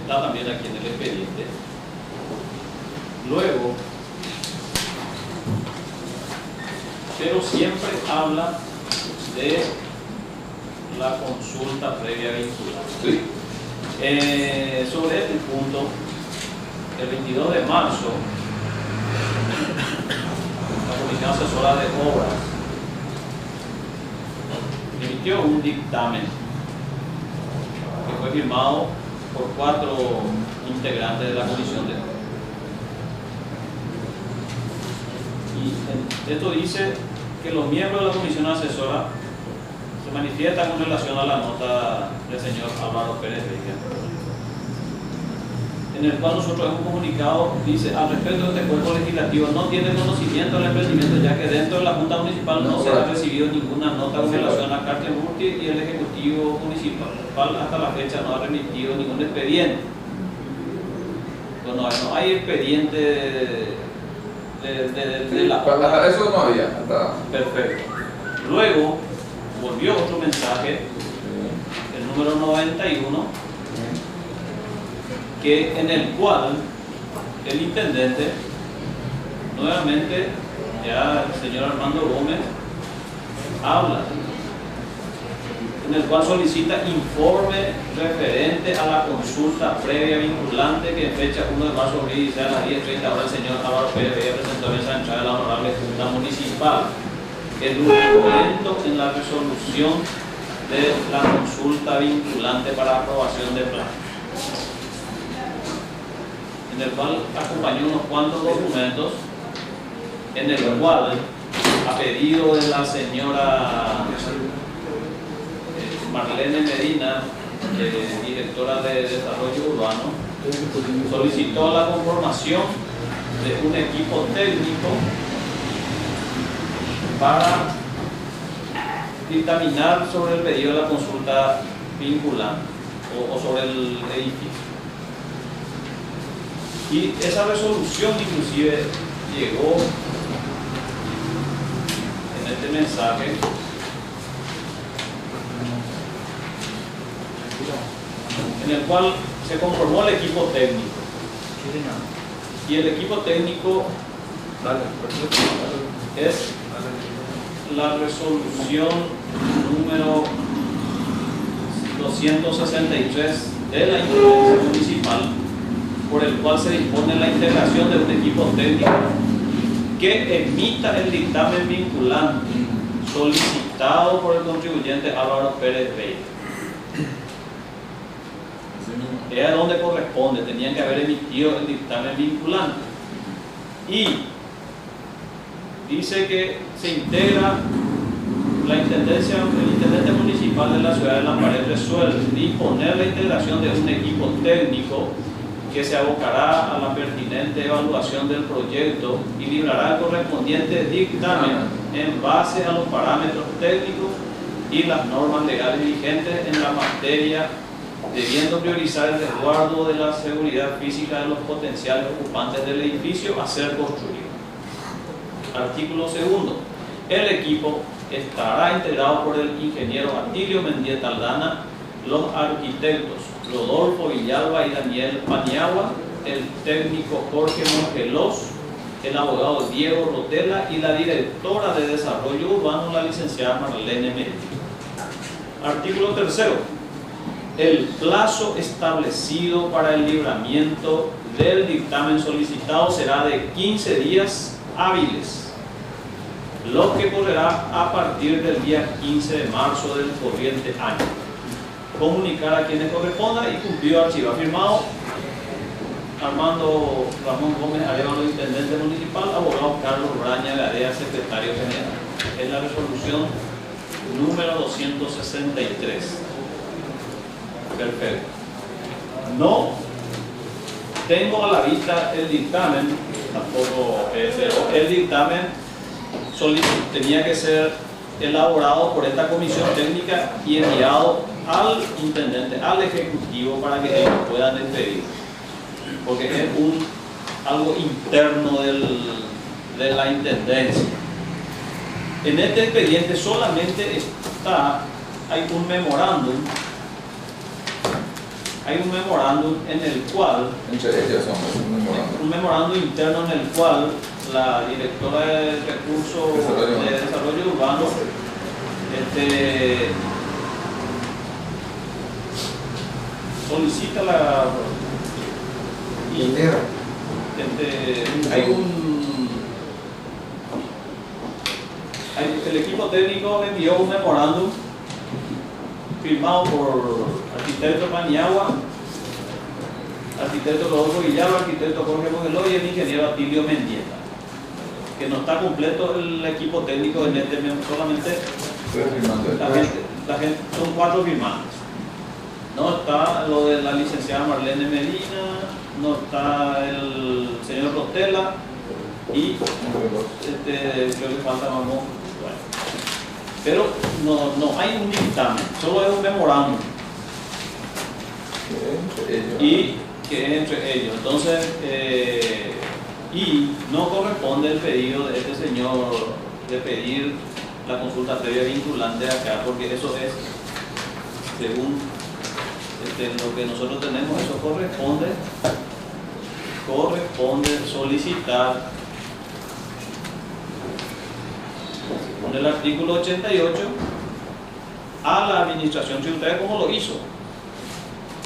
está también aquí en el expediente. Luego, pero siempre habla de la consulta previa vinculante. Sí. Sobre este punto, el 22 de marzo, la Comisión Asesora de Obras emitió un dictamen que fue firmado por 4 integrantes de la Comisión de Obras. Y esto dice que los miembros de la Comisión Asesora se manifiestan con relación a la nota del señor Álvaro Pérez Veiga, en el cual nosotros hemos comunicado, dice: al respecto de este cuerpo legislativo no tiene conocimiento del emprendimiento, ya que dentro de la Junta Municipal no se ha recibido ninguna nota con relación a Cartemurti, y el Ejecutivo Municipal hasta la fecha no ha remitido ningún expediente. Bueno, no hay expediente de la obra. Eso no había. Perfecto. Luego volvió otro mensaje, el número 91, en el cual el intendente, nuevamente ya el señor Armando Gómez, habla, en el cual solicita informe referente a la consulta previa vinculante que en fecha 1 de marzo de 2016 a las 10:30 horas el señor Álvaro Pérez Veiga presentó en esa entrada de la honorable Junta Municipal. El documento en la resolución de la consulta vinculante para aprobación de plan, en el cual acompañó unos cuantos documentos, en el cual, a pedido de la señora Marlene Medina, directora de Desarrollo Urbano, solicitó la conformación de un equipo técnico para dictaminar sobre el pedido de la consulta vinculante o sobre el edificio. Y esa resolución inclusive llegó en este mensaje en el cual se conformó el equipo técnico. Y el equipo técnico es la resolución número 263 de la Intendencia Municipal, por el cual se dispone la integración de un equipo técnico que emita el dictamen vinculante solicitado por el contribuyente Álvaro Pérez Veiga. Es a donde corresponde, tenían que haber emitido el dictamen vinculante. Y dice que se integra la intendencia, el intendente municipal de la ciudad de Lambaré resuelve disponer la integración de un equipo técnico que se abocará a la pertinente evaluación del proyecto y librará el correspondiente dictamen en base a los parámetros técnicos y las normas legales vigentes en la materia, debiendo priorizar el resguardo de la seguridad física de los potenciales ocupantes del edificio a ser construido. Artículo 2. El equipo estará integrado por el ingeniero Atilio Mendieta Aldana, los arquitectos Rodolfo Villalba y Daniel Paniagua, el técnico Jorge Mongelos, el abogado Diego Rotela y la directora de Desarrollo Urbano, la licenciada Marlene Medina. Artículo 3. El plazo establecido para el libramiento del dictamen solicitado será de 15 días hábiles, lo que correrá a partir del día 15 de marzo del corriente año. Comunicar a quienes corresponda y cumplido archivo. Firmado Armando Ramón Gómez Arevalo, intendente municipal, abogado Carlos Braña Gadea, secretario general. Es la resolución número 263. Perfecto. No tengo a la vista el dictamen, tampoco el dictamen tenía que ser elaborado por esta comisión técnica y enviado al intendente, al ejecutivo, para que ellos puedan expedir, porque es algo interno de la intendencia. En este expediente solamente hay un memorándum en el cual, un memorándum interno en el cual la directora de recursos de desarrollo urbano solicita el equipo técnico envió un memorándum firmado por arquitecto Paniagua, arquitecto Rodolfo Villalba, arquitecto Jorge Mongeló y el ingeniero Atilio Mendieta, que no está completo el equipo técnico en este momento, solamente la gente, son 4 firmantes. No está lo de la licenciada Marlene Medina, no está el señor Rotela y creo que falta más. Bueno. Pero no hay un dictamen, solo es un memorándum. Y que es entre ellos. Entonces, y no corresponde el pedido de este señor de pedir la consulta previa vinculante acá, porque eso es, según lo que nosotros tenemos, eso corresponde solicitar con el artículo 88 a la administración tributaria, como lo hizo.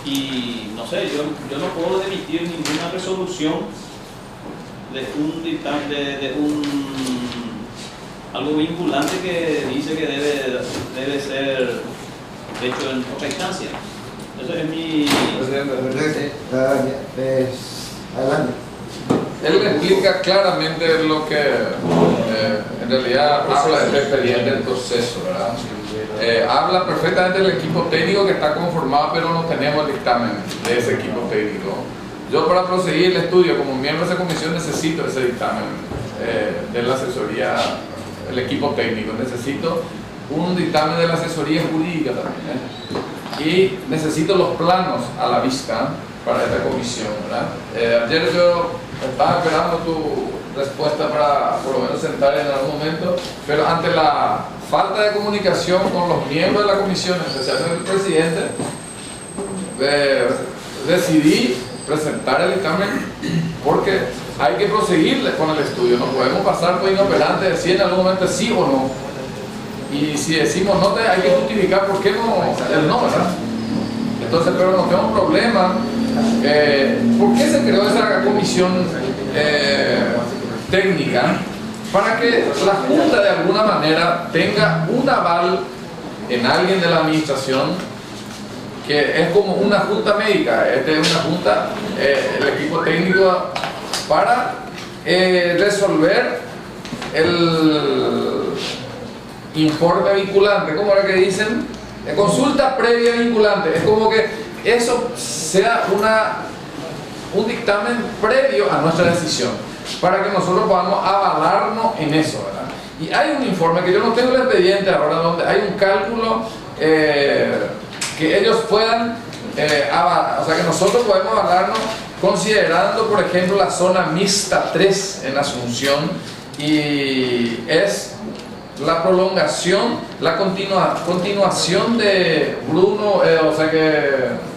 Y no sé, yo no puedo emitir ninguna resolución de un dictamen, de algo vinculante que dice que debe ser hecho en otra instancia. Eso es mi... Adelante. Él explica claramente lo que en realidad habla del expediente del proceso, ¿verdad? Habla perfectamente del equipo técnico que está conformado, pero no tenemos el dictamen de ese equipo técnico. Yo, para proseguir el estudio como miembro de esa comisión, necesito ese dictamen de la asesoría, el equipo técnico. Necesito un dictamen de la asesoría jurídica también, y necesito los planos a la vista para esta comisión, ¿verdad? Ayer yo estaba esperando tu respuesta para por lo menos sentar en algún momento, pero ante la falta de comunicación con los miembros de la comisión, especialmente el presidente, decidí presentar el dictamen porque hay que proseguirle con el estudio. No podemos pasar por inoperante, decir en algún momento sí o no, y si decimos no, hay que justificar por qué no, el no, ¿verdad? Entonces, pero no tengo un problema. ¿Por qué se creó esa comisión técnica? Para que la Junta de alguna manera tenga un aval en alguien de la administración, que es como una junta médica. Esta es una junta, el equipo técnico, para resolver el informe vinculante. ¿Cómo era que dicen? Consulta previa vinculante. Es como que eso sea un dictamen previo a nuestra decisión, para que nosotros podamos avalarnos en eso, ¿verdad? Y hay un informe que yo no tengo el expediente ahora, donde hay un cálculo que ellos puedan avalar, o sea que nosotros podemos avalarnos considerando, por ejemplo, la zona mixta 3 en Asunción, y es la prolongación, la continuación de Bruno, o sea que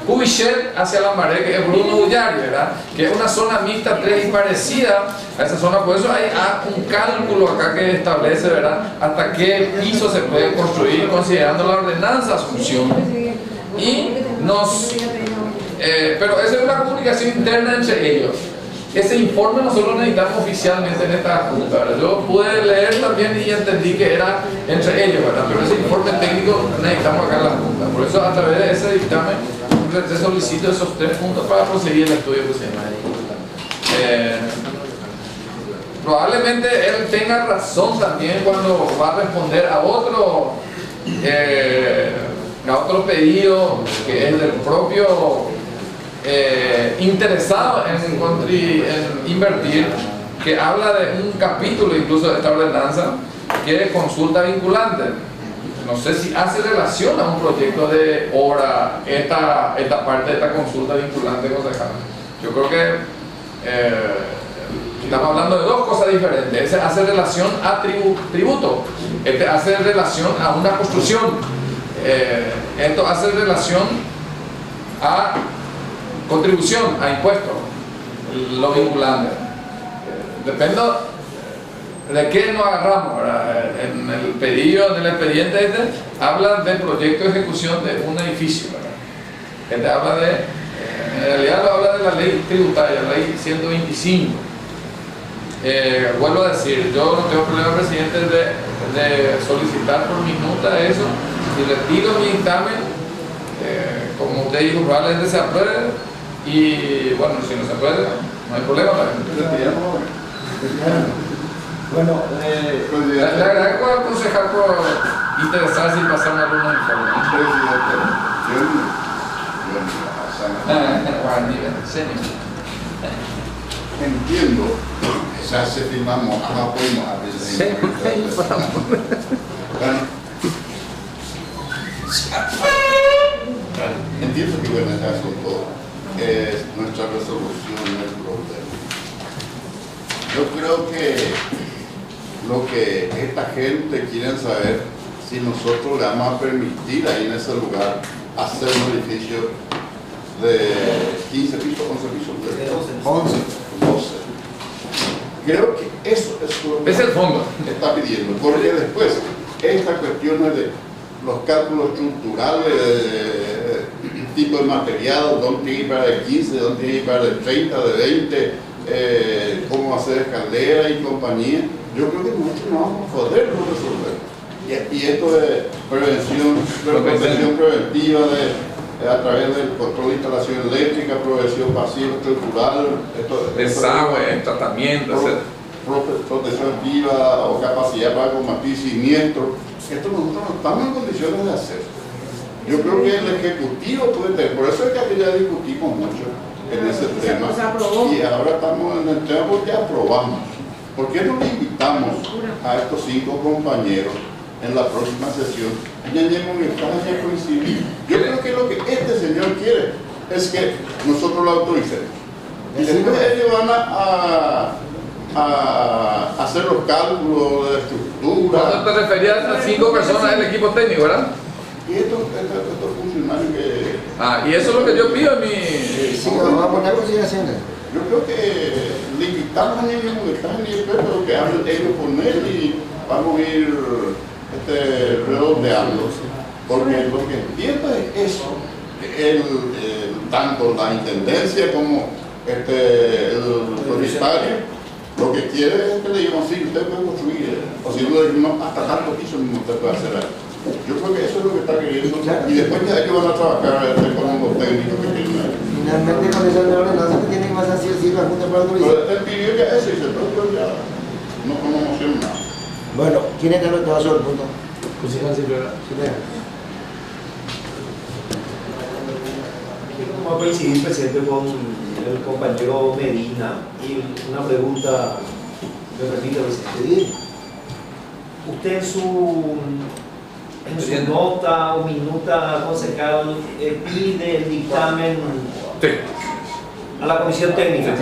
Cubichet hacia Lambaré, que es Bruno Ullari, ¿verdad? Que es una zona mixta 3 y parecida a esa zona. Por eso hay un cálculo acá que establece, ¿verdad?, hasta qué piso se puede construir considerando la ordenanza Asunción. Y pero esa es una comunicación interna entre ellos. Ese informe nosotros necesitamos oficialmente en esta junta, ¿verdad? Yo pude leer también y entendí que era entre ellos, ¿verdad? Pero ese informe técnico necesitamos acá en la junta. Por eso, a través de ese dictamen, te solicito esos 3 puntos para proseguir el estudio que se llama. Probablemente él tenga razón también cuando va a responder a otro pedido que es del propio interesado en invertir, que habla de un capítulo incluso de esta ordenanza que es consulta vinculante. No sé si hace relación a un proyecto de obra esta parte de esta consulta vinculante, concejal. Yo creo que estamos hablando de dos cosas diferentes. Ese hace relación a tributo, este hace relación a una construcción, esto hace relación a contribución, a impuestos, lo vinculante. Depende de qué nos agarramos, ¿verdad? En el pedido, en el expediente habla del proyecto de ejecución de un edificio, ¿verdad? Habla en realidad habla de la ley tributaria, la ley 125. Vuelvo a decir, yo no tengo problema, presidente, de solicitar por minuta eso, y retiro mi dictamen, como usted dijo, probablemente se apruebe, y bueno, si no se puede, no hay problema también. Bueno, le agradezco al concejal por interesarse y pasarme algunos informes. Entiendo, ya se firmamos, fuimos a entiendo que bueno, ese asunto es nuestra resolución, no es problema. Yo creo que lo que esta gente quiere saber, si nosotros le vamos a permitir ahí en ese lugar hacer un edificio de 15 pisos, 11 pisos, 11, 12. Creo que eso es lo que es el fondo está pidiendo, porque después estas cuestiones de los cálculos estructurales, tipo de material, dónde tiene que ir para de 15, dónde tiene que ir para de 30, de 20, cómo hacer escalera y compañía, yo creo que nosotros no vamos a poder resolver. Y esto de prevención preventiva a través del control de instalación eléctrica, prevención pasiva estructural, desagüe, tratamiento, protección activa o capacidad para combatir siniestros. Esto nosotros no estamos en condiciones de hacer. Yo creo que el Ejecutivo puede tener, por eso es que aquí ya discutimos mucho en ese tema, y ahora estamos en el tema porque aprobamos. ¿Por qué no le invitamos a estos 5 compañeros en la próxima sesión? Ya coincidir. Yo creo que lo que este señor quiere es que nosotros lo autoricemos. Y después ellos van a hacer los cálculos de estructura. ¿Cuándo te referías a 5 personas del equipo técnico, verdad? Y estos funcionarios que... Y eso es lo que yo pido en mi... Sí, vamos a poner consideraciones. Yo creo que le invitamos a ellos que están en el pero que hablen ellos con él y vamos a ir redondeando. Porque lo que entiendo es eso, tanto la intendencia como el autoritario, lo que quiere es que le digamos, sí, usted puede construir, o si no le decimos, hasta tanto piso mismo usted puede hacer algo. Yo creo que eso es lo que está queriendo, y después ya ellos van a trabajar con los técnicos que tienen. Finalmente con esa ordenanza que tiene que pasar sí o sí la Junta para autorizar. Pero él pidió ya eso y se puede ya no emociona nada. Bueno, ¿quién es el que va sobre el punto? Pues sí, ¿verdad? Vamos a coincidir, presidente, con el compañero Medina, y una pregunta me permite, presidente. Usted en su nota o minuta concejal pide el dictamen a la comisión técnica.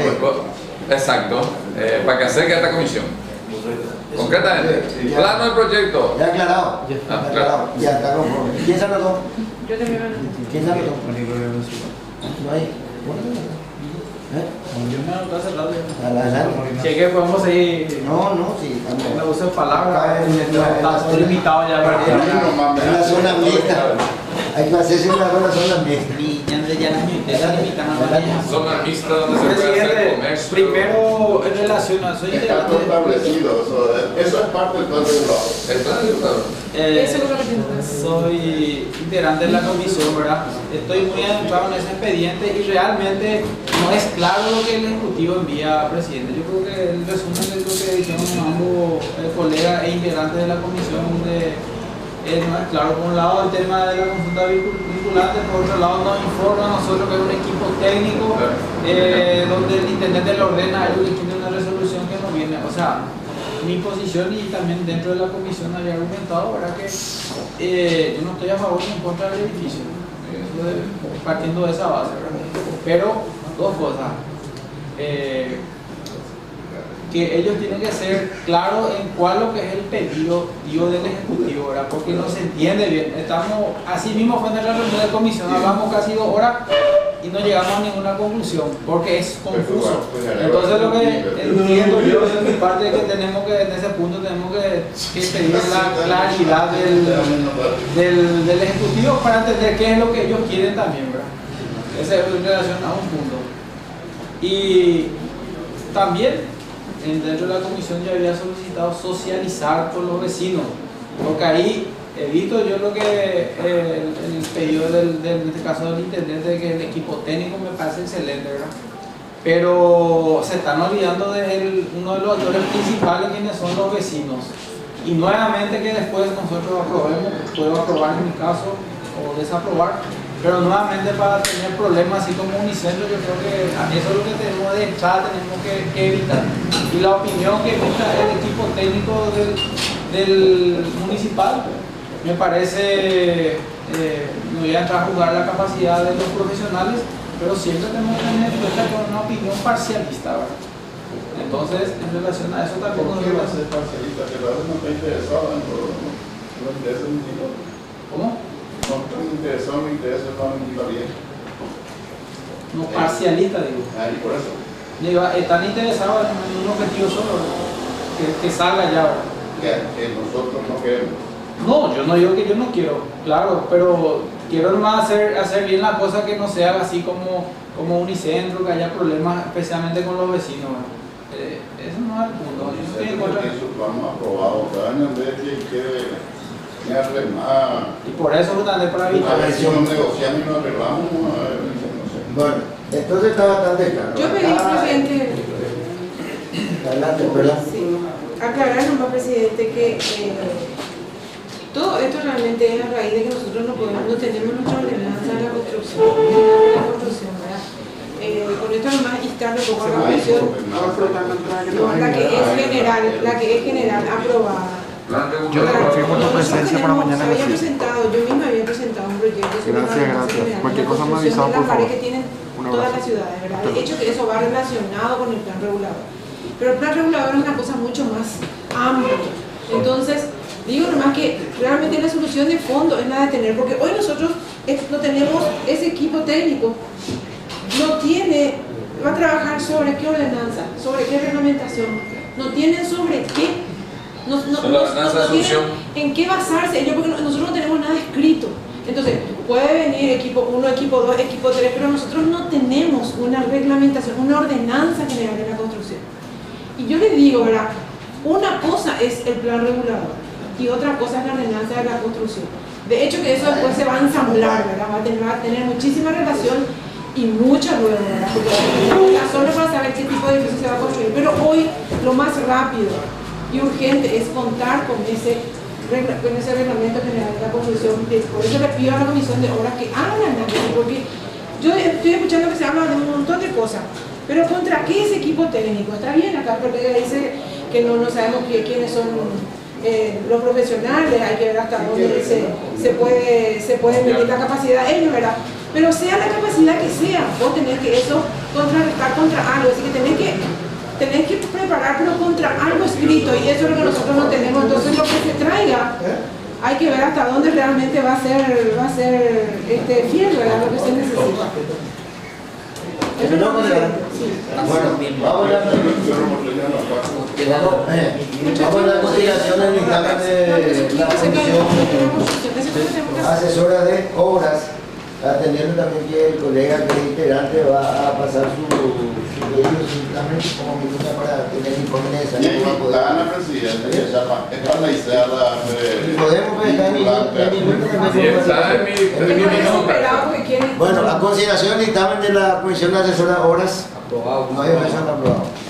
Exacto, para que acerque a esta comisión. Concretamente, plano del proyecto. Ya aclarado. Ya está conforme. ¿Quién se anotó? Yo también me ¿Quién se anotó? No hay. Yo me anoté hace rato. Sí, que podemos seguir. No, sí. Me uso palabras. Estoy limitado ya para en la zona mixta. Hay que hacerse una buena zona mixta. Zona mixta donde se puede hacer comercio. Primero, en relación a eso, Está todo establecido, eso es parte del plan regulado. El plan regulado. Soy integrante de la comisión, ¿verdad? Estoy muy adentrado en ese expediente y realmente no es claro lo que el Ejecutivo envía al presidente. Yo creo que el resumen de lo que dijeron ambos colegas e integrantes de la comisión no es claro. Por un lado, el tema de la consulta vinculante, por otro lado, nos informa a nosotros que es un equipo técnico donde el intendente le ordena a ellos que tiene una resolución que no viene. O sea, mi posición y también dentro de la comisión había argumentado, ¿verdad? Que yo no estoy a favor ni en contra del edificio, partiendo de esa base, ¿verdad? Pero dos cosas, que ellos tienen que ser claros en cuál lo que es el pedido del Ejecutivo, ¿verdad? Porque no se entiende bien. Así mismo fue en la reunión de comisión, hablamos casi 2 horas y no llegamos a ninguna conclusión, porque es confuso. Entonces lo que entiendo yo de mi parte es que tenemos que, en ese punto tenemos que pedir la claridad del Ejecutivo para entender qué es lo que ellos quieren también, ¿verdad? Ese es en relación a un punto. Y también dentro de la comisión yo había solicitado socializar con los vecinos, porque ahí evito yo lo que el pedido en este caso del intendente, que el equipo técnico me parece excelente, ¿verdad? Pero se están olvidando de uno de los actores principales, quienes son los vecinos, y nuevamente que después nosotros aprobemos, puedo aprobar en mi caso o desaprobar, pero nuevamente para tener problemas así como Unicentro, yo creo que eso es lo que tenemos de entrada, tenemos que evitar. Y la opinión que emita el equipo técnico del municipal me parece, no voy a entrar a jugar la capacidad de los profesionales, pero siempre tenemos que tener en cuenta con una opinión parcialista, ¿verdad? Entonces, en relación a eso también ¿Por qué va a ser parcialista? Que la no está interesada en todo, ¿no? No interesa en ningún. ¿Cómo? No están interesados en intereses en la municipalidad. No, parcialista, digo. Ahí, por eso. Digo, están interesados en un objetivo solo, que salga ya, ¿verdad? Que nosotros no queremos. No, yo no digo que yo no quiero, claro, pero quiero nomás hacer bien la cosa, que no sea así como Unicentro, que haya problemas especialmente con los vecinos, ¿verdad? Eso no es el punto. Yo estoy en contra. Eso lo hemos aprobado cada año, en vez de que ni arreglar. Y por eso justamente para A evitar ver si eso. nos negociamos y nos arreglamos, a ver, no sé. Bueno, entonces está bastante claro. Yo pedí, presidente, Adelante, perdón. sí, aclarar nomás, presidente, que todo esto realmente es a raíz de que nosotros no tenemos nuestra ordenanza de la construcción, ¿verdad? Con esto nomás instar un poco a la comisión, la que es general, aprobada. Yo te confirmo tu presencia para mañana. Yo misma había presentado un proyecto. Gracias. Cualquier cosa me avisaba, por favor. Que tienen todas las ciudades, ¿verdad? De hecho, que eso va relacionado con el plan regulador. Pero el plan regulador es una cosa mucho más amplia. Entonces, digo nomás que realmente la solución de fondo es la de tener, porque hoy nosotros no tenemos ese equipo técnico, va a trabajar sobre qué ordenanza, sobre qué reglamentación, no tienen sobre qué. No tienen en qué basarse ellos, porque nosotros no tenemos nada escrito. Entonces, puede venir equipo 1, equipo 2, equipo 3, pero nosotros no tenemos una reglamentación, una ordenanza general de la construcción. Y yo les digo, ¿verdad? Una cosa es el plan regulador y otra cosa es la ordenanza de la construcción. De hecho, que eso después se va a ensamblar, ¿verdad? Va a tener muchísima relación y mucha luego, ¿verdad? Porque la zona para saber qué tipo de edificio se va a construir. Pero hoy, lo más rápido y urgente es contar con ese reglamento general de la construcción. Por eso le pido a la Comisión de Obras que hagan el análisis, porque yo estoy escuchando que se habla de un montón de cosas, pero ¿contra qué es equipo técnico? Está bien, acá el colega dice que no sabemos quiénes son los profesionales, hay que ver hasta dónde se puede medir la capacidad de ellos, ¿verdad? Pero sea la capacidad que sea, vos tenés que eso contrarrestar contra algo, así que tenés que preparar, pero contra algo escrito, y eso es lo que nosotros no tenemos. Entonces lo que se traiga hay que ver hasta dónde realmente va a ser fiel, ¿verdad? Lo que se necesita. Eso es lo que Bueno, vamos a la continuación del dictamen de la Comisión Asesora de Obras, atendiendo también que el colega que es integrante va a pasar su pedido, su dictamen como minuto para tener informe necesario. Está la presidenta, que se llama, está la izquierda de... Podemos ver en mi minuto. Bueno, a consideración del dictamen de la Comisión Asesora de Obras, no hay aprobado.